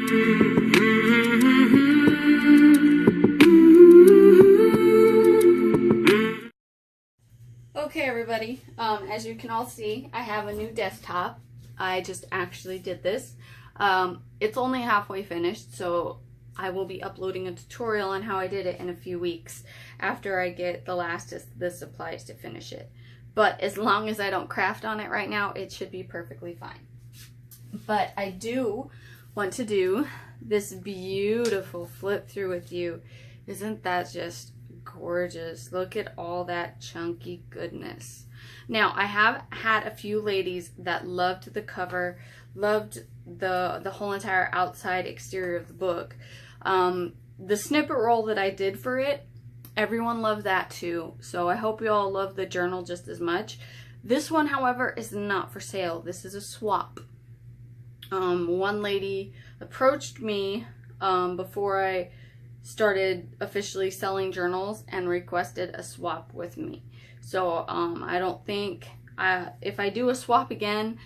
Okay everybody, as you can all see, I have a new desktop. I just actually did this. It's only halfway finished, so I will be uploading a tutorial on how I did it in a few weeks after I get the last of the supplies to finish it. But as long as I don't craft on it right now, it should be perfectly fine. But I do want to do this beautiful flip through with you. Isn't that just gorgeous? Look at all that chunky goodness. Now, I have had a few ladies that loved the cover, loved the whole entire outside exterior of the book. The snippet roll that I did for it, everyone loved that too. So I hope you all love the journal just as much. This one, however, is not for sale. This is a swap. One lady approached me before I started officially selling journals and requested a swap with me. So I don't think if I do a swap again,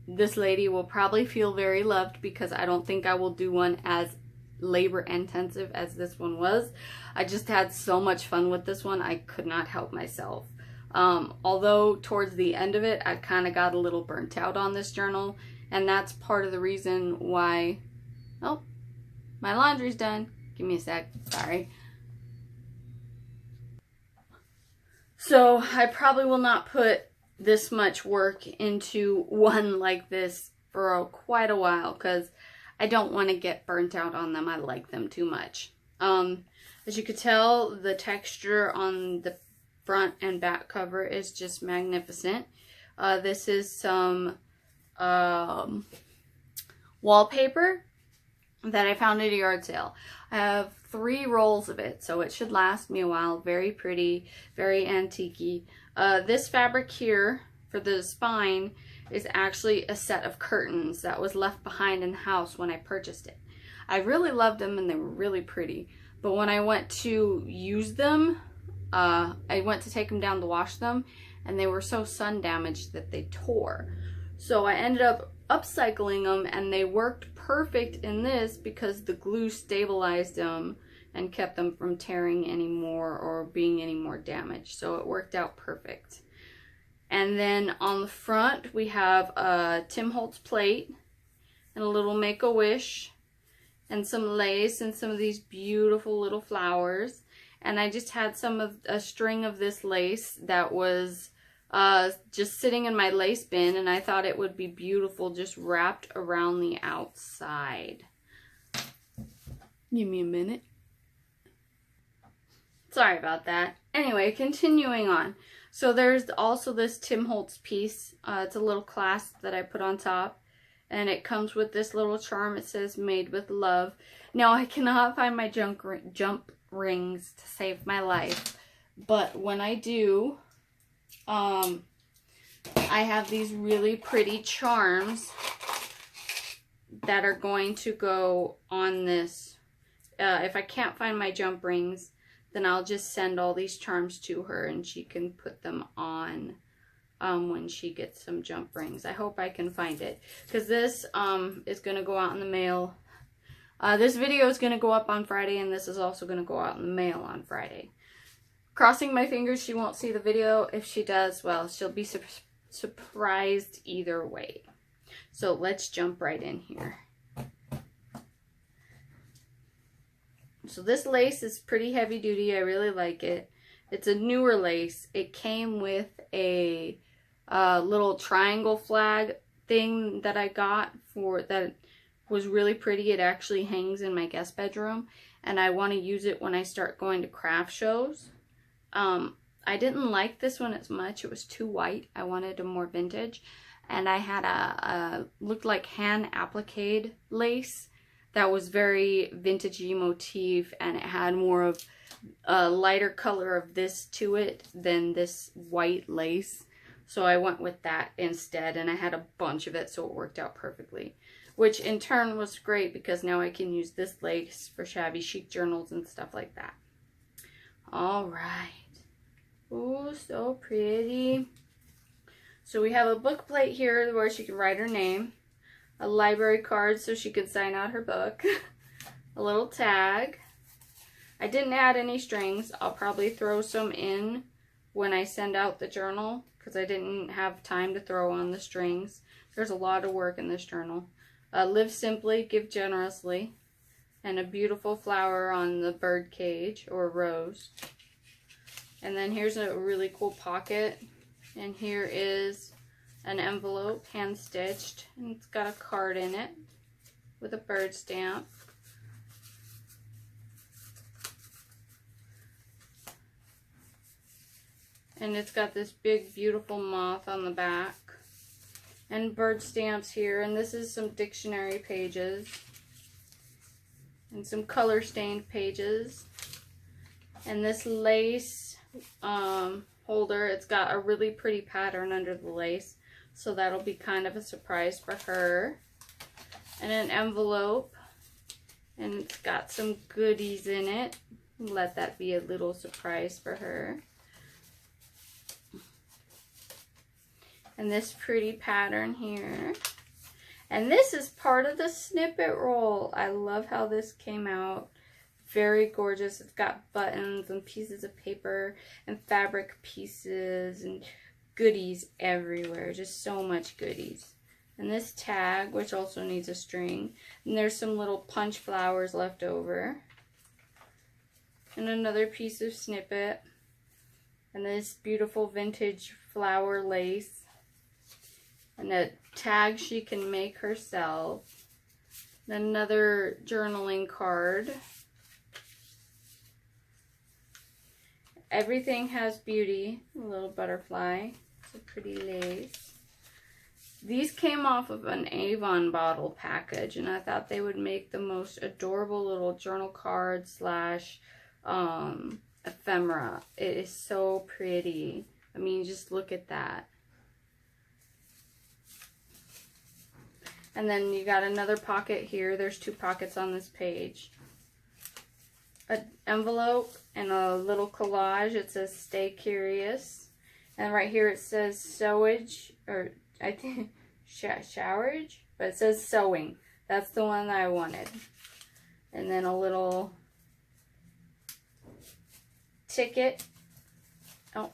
this lady will probably feel very loved, because I don't think I will do one as labor intensive as this one was. I just had so much fun with this one, I could not help myself. Although towards the end of it, I kind of got a little burnt out on this journal, and that's part of the reason why. Oh, my laundry's done. Give me a sec, sorry. So I probably will not put this much work into one like this for quite a while, because I don't want to get burnt out on them. I like them too much. As you could tell, the texture on the front and back cover is just magnificent. This is some wallpaper that I found at a yard sale. I have 3 rolls of it, so it should last me a while. Very pretty, very antique-y. This fabric here for the spine is actually a set of curtains that was left behind in the house when I purchased it. I really loved them and they were really pretty, but when I went to use them, I went to take them down to wash them, and they were so sun damaged that they tore. So I ended up upcycling them, and they worked perfect in this because the glue stabilized them and kept them from tearing anymore or being any more damaged. So it worked out perfect. And then on the front, we have a Tim Holtz plate and a little Make-A-Wish and some lace and some of these beautiful little flowers. And I just had a string of this lace that was just sitting in my lace bin, and I thought it would be beautiful just wrapped around the outside. Give me a minute. Sorry about that. Anyway, continuing on. So there's also this Tim Holtz piece. It's a little clasp that I put on top, and it comes with this little charm. It says "Made with Love." Now, I cannot find my jump rings to save my life, but when I do, I have these really pretty charms that are going to go on this. If I can't find my jump rings, then I'll just send all these charms to her and she can put them on when she gets some jump rings. I hope I can find it, because this is going to go out in the mail. This video is going to go up on Friday, and this is also going to go out in the mail on Friday. Crossing my fingers she won't see the video. If she does, well, she'll be surprised either way. So let's jump right in here. So this lace is pretty heavy duty. I really like it. It's a newer lace. It came with a little triangle flag thing that I got for that was really pretty. It actually hangs in my guest bedroom, and I want to use it when I start going to craft shows. I didn't like this one as much. It was too white. I wanted a more vintage, and I had a looked like hand appliqued lace that was very vintagey motif, and it had more of a lighter color of this to it than this white lace. So I went with that instead, and I had a bunch of it, so it worked out perfectly. Which in turn was great, because now I can use this lace for Shabby Chic journals and stuff like that. Alright. Oh, so pretty. So we have a book plate here where she can write her name. a library card so she could sign out her book, a little tag. I didn't add any strings. I'll probably throw some in when I send out the journal because I didn't have time to throw on the strings. There's a lot of work in this journal. Live simply, give generously, and a beautiful flower on the bird cage or rose. And then here's a really cool pocket, and here is an envelope, hand stitched, and it's got a card in it with a bird stamp. And it's got this big beautiful moth on the back and bird stamps here, and this is some dictionary pages and some color stained pages, and this lace holder, it's got a really pretty pattern under the lace, so that'll be kind of a surprise for her. And an envelope, and it's got some goodies in it. Let that be a little surprise for her. And this pretty pattern here. And this is part of the snippet roll. I love how this came out. Very gorgeous. It's got buttons and pieces of paper and fabric pieces and goodies everywhere. Just so much goodies. And this tag, which also needs a string. And there's some little punch flowers left over. And another piece of snippet. And this beautiful vintage flower lace. And a tag she can make herself. And another journaling card. Everything has beauty. A little butterfly. It's a pretty lace. These came off of an Avon bottle package, and I thought they would make the most adorable little journal card slash ephemera. It is so pretty. I mean, just look at that. And then you got another pocket here. There's two pockets on this page. An envelope and a little collage. It says stay curious. And right here it says sewage, or I think showerage, but it says sewing. That's the one that I wanted. And then a little ticket. Oh,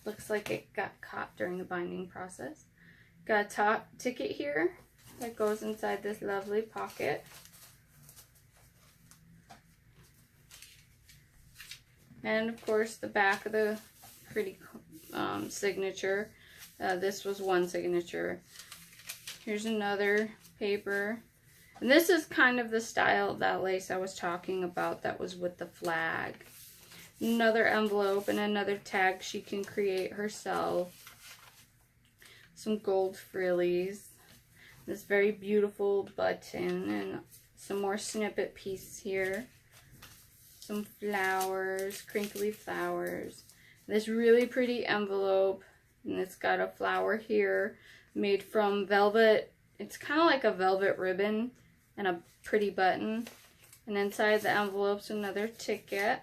looks like it got caught during the binding process. Got a top ticket here that goes inside this lovely pocket. And of course the back of the pretty signature. This was one signature. Here's another paper. And this is kind of the style of that lace I was talking about that was with the flag. Another envelope and another tag she can create herself. Some gold frillies. This very beautiful button and some more snippet pieces here. Some flowers, crinkly flowers. This really pretty envelope, and it's got a flower here made from velvet. It's kind of like a velvet ribbon and a pretty button. And inside the envelope's another ticket.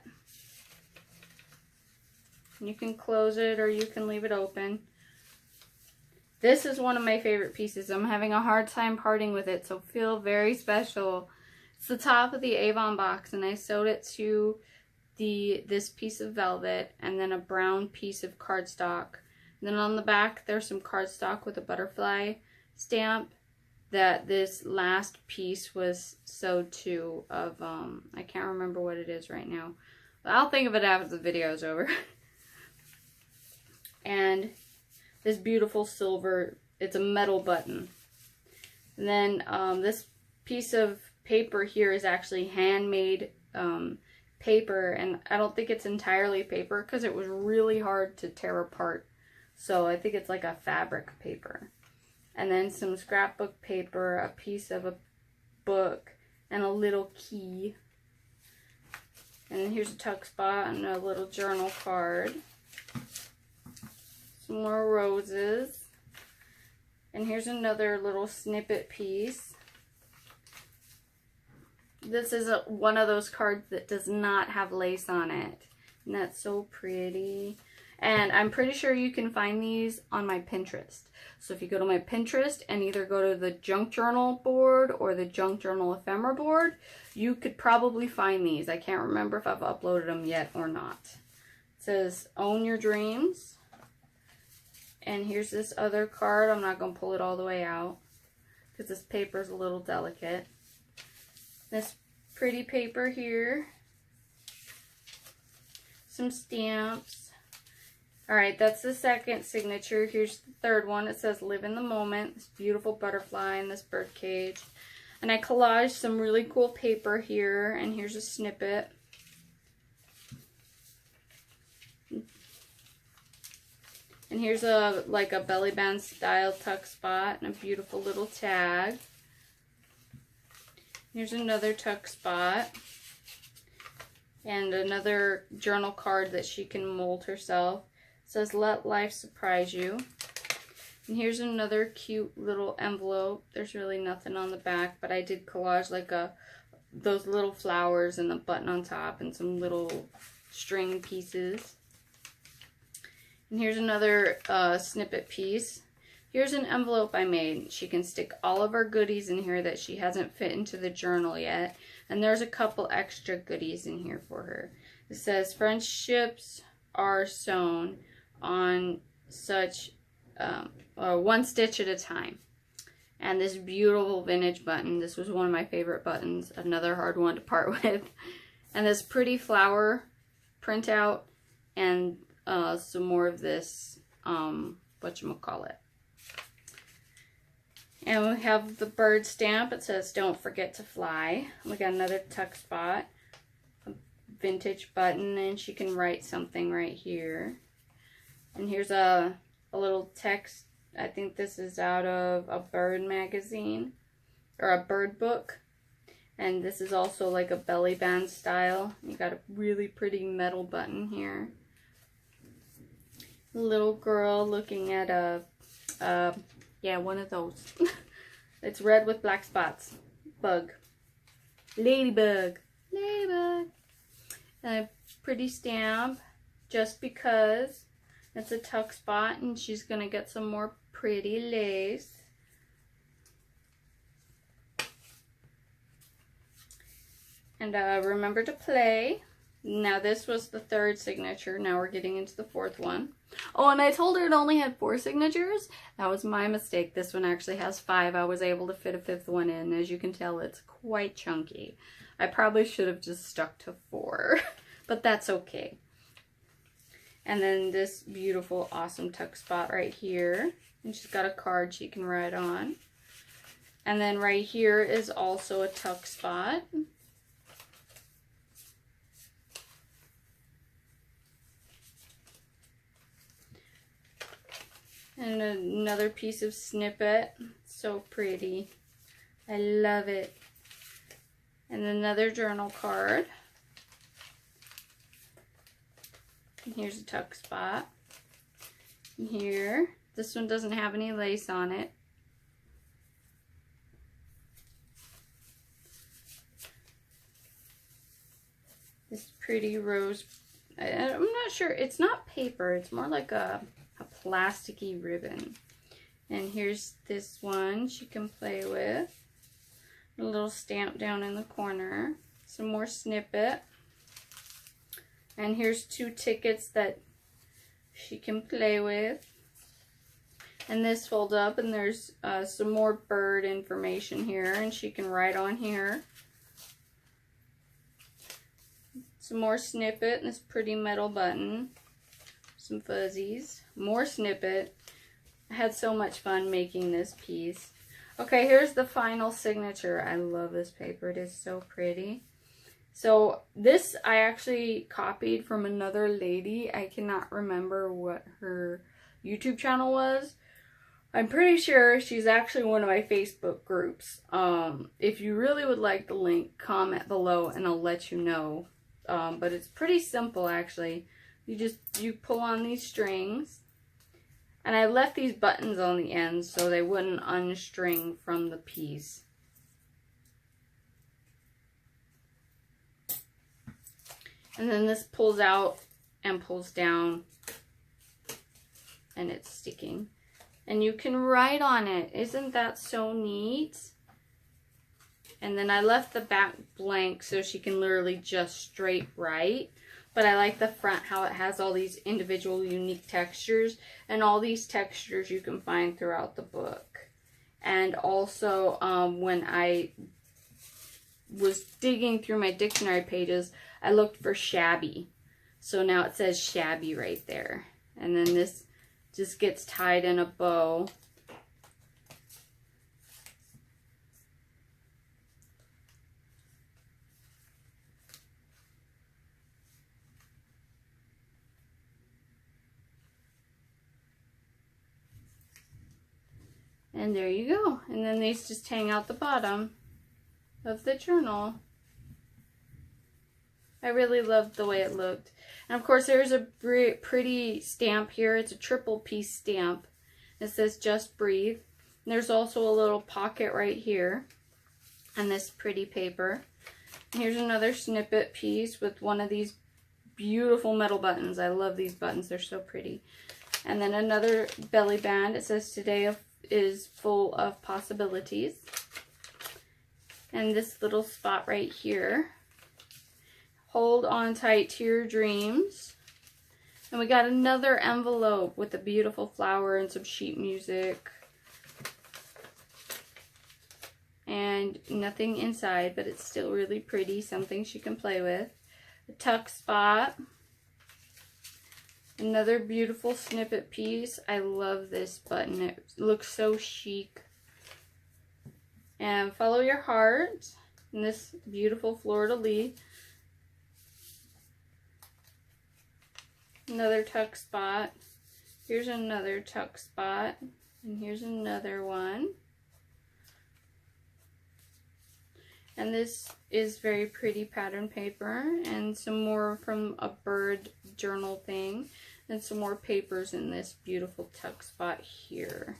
You can close it or you can leave it open. This is one of my favorite pieces. I'm having a hard time parting with it, so feel very special. It's the top of the Avon box, and I sewed it to this piece of velvet and then a brown piece of cardstock. And then on the back there's some cardstock with a butterfly stamp that this last piece was sewed to of I can't remember what it is right now, but I'll think of it after the video is over. And this beautiful silver, it's a metal button. And then this piece of paper here is actually handmade paper, and I don't think it's entirely paper because it was really hard to tear apart. So I think it's like a fabric paper. And then some scrapbook paper, a piece of a book, and a little key. And then here's a tuck spot and a little journal card. Some more roses. And here's another little snippet piece. This is one of those cards that does not have lace on it. And that's so pretty. And I'm pretty sure you can find these on my Pinterest. So if you go to my Pinterest and either go to the junk journal board or the junk journal ephemera board, you could probably find these. I can't remember if I've uploaded them yet or not. It says Own Your Dreams. And here's this other card. I'm not going to pull it all the way out because this paper is a little delicate. This pretty paper here. Some stamps. Alright, that's the second signature. Here's the third one. It says Live in the Moment. This beautiful butterfly in this bird cage. And I collaged some really cool paper here. And here's a snippet. And here's a like a belly band style tuck spot and a beautiful little tag. Here's another tuck spot. And another journal card that she can mold herself. It says Let Life Surprise You. And here's another cute little envelope. There's really nothing on the back, but I did collage like those little flowers and the button on top and some little string pieces. And here's another snippet piece. Here's an envelope I made. She can stick all of her goodies in here that she hasn't fit into the journal yet. And there's a couple extra goodies in here for her. It says, friendships are sewn on such one stitch at a time. And this beautiful vintage button. This was one of my favorite buttons. Another hard one to part with. And this pretty flower printout. And some more of this, whatchamacallit. And we have the bird stamp. It says, Don't Forget to Fly. We got another tuck spot. A vintage button, and she can write something right here. And here's a little text. I think this is out of a bird magazine, or a bird book. And this is also like a belly band style. You got a really pretty metal button here. Little girl looking at yeah, one of those. It's red with black spots. Bug. Ladybug. Ladybug. And a pretty stamp. Just because. It's a tuck spot and she's going to get some more pretty lace. And remember to play. Now this was the third signature. Now we're getting into the fourth one. Oh, and I told her it only had 4 signatures. That was my mistake. This one actually has 5. I was able to fit a 5th one in. As you can tell, it's quite chunky. I probably should have just stuck to 4, but that's okay. And then this beautiful, awesome tuck spot right here. And she's got a card she can write on. And then right here is also a tuck spot. And another piece of snippet. So pretty. I love it. And another journal card. And here's a tuck spot. And here. This one doesn't have any lace on it. This pretty rose. I'm not sure. It's not paper. It's more like a plasticky ribbon. And here's this one she can play with. A little stamp down in the corner. Some more snippet. And here's 2 tickets that she can play with. And this folds up and there's some more bird information here and she can write on here. Some more snippet and this pretty metal button. Some fuzzies. More snippet. I had so much fun making this piece. Okay, here's the final signature. I love this paper. It is so pretty. So this I actually copied from another lady. I cannot remember what her YouTube channel was. I'm pretty sure she's actually one of my Facebook groups. If you really would like the link, comment below and I'll let you know. But it's pretty simple actually. You pull on these strings. And I left these buttons on the ends so they wouldn't unstring from the piece. And then this pulls out and pulls down and it's sticking. And you can write on it. Isn't that so neat? And then I left the back blank so she can literally just straight write. But I like the front, how it has all these individual unique textures. And all these textures you can find throughout the book. And also when I was digging through my dictionary pages, I looked for shabby. So now it says shabby right there. And then this just gets tied in a bow. And there you go. And then these just hang out the bottom of the journal. I really loved the way it looked. And of course there's a pretty stamp here. It's a triple piece stamp. It says just breathe. And there's also a little pocket right here. And this pretty paper. And here's another snippet piece with one of these beautiful metal buttons. I love these buttons. They're so pretty. And then another belly band. It says today is full of possibilities. And this little spot right here. Hold on tight to your dreams. And we got another envelope with a beautiful flower and some sheet music. And nothing inside, but it's still really pretty. Something she can play with. A tuck spot. Another beautiful snippet piece. I love this button. It looks so chic. And follow your heart. And this beautiful fleur-de-lis. Another tuck spot. Here's another tuck spot. And here's another one. And this is very pretty pattern paper. And some more from a bird journal thing. And some more papers in this beautiful tuck spot here.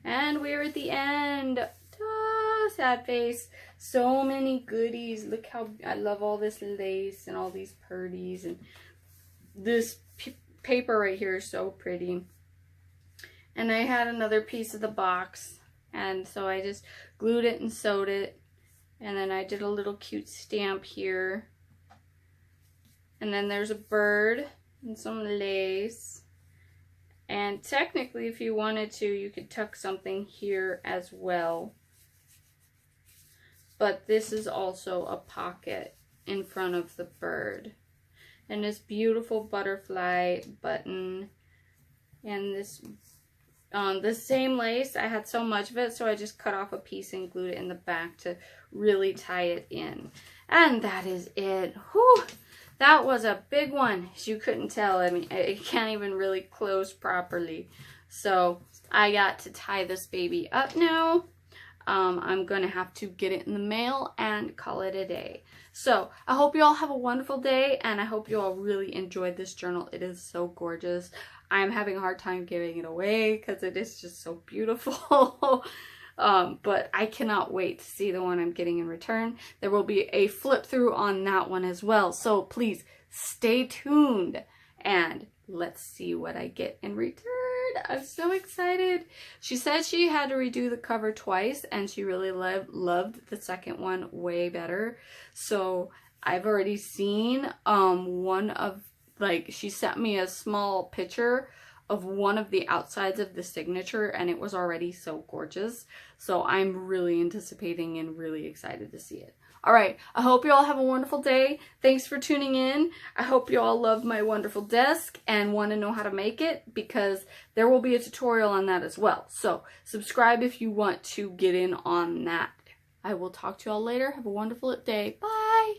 And we're at the end. Ah, sad face. So many goodies. Look how I love all this lace and all these purdies. And this paper right here is so pretty. And I had another piece of the box. And so I just glued it and sewed it. And then I did a little cute stamp here. And then there's a bird and some lace. And technically, if you wanted to, you could tuck something here as well. But this is also a pocket in front of the bird. And this beautiful butterfly button. And this, the same lace, I had so much of it, so I just cut off a piece and glued it in the back to really tie it in. And that is it. Whew! That was a big one, as you couldn't tell. I mean, it can't even really close properly. So I got to tie this baby up now. I'm going to have to get it in the mail and call it a day. So I hope you all have a wonderful day, and I hope you all really enjoyed this journal. It is so gorgeous. I'm having a hard time giving it away because it is just so beautiful. But I cannot wait to see the one I'm getting in return. There will be a flip through on that one as well. So please stay tuned and let's see what I get in return. I'm so excited. She said she had to redo the cover twice and she really loved the second one way better. So I've already seen one of, like, she sent me a small picture of one of the outsides of the signature and it was already so gorgeous. So I'm really anticipating and really excited to see it. All right, I hope you all have a wonderful day. Thanks for tuning in. I hope you all love my wonderful desk and want to know how to make it, because there will be a tutorial on that as well. So subscribe if you want to get in on that. I will talk to you all later. Have a wonderful day. Bye.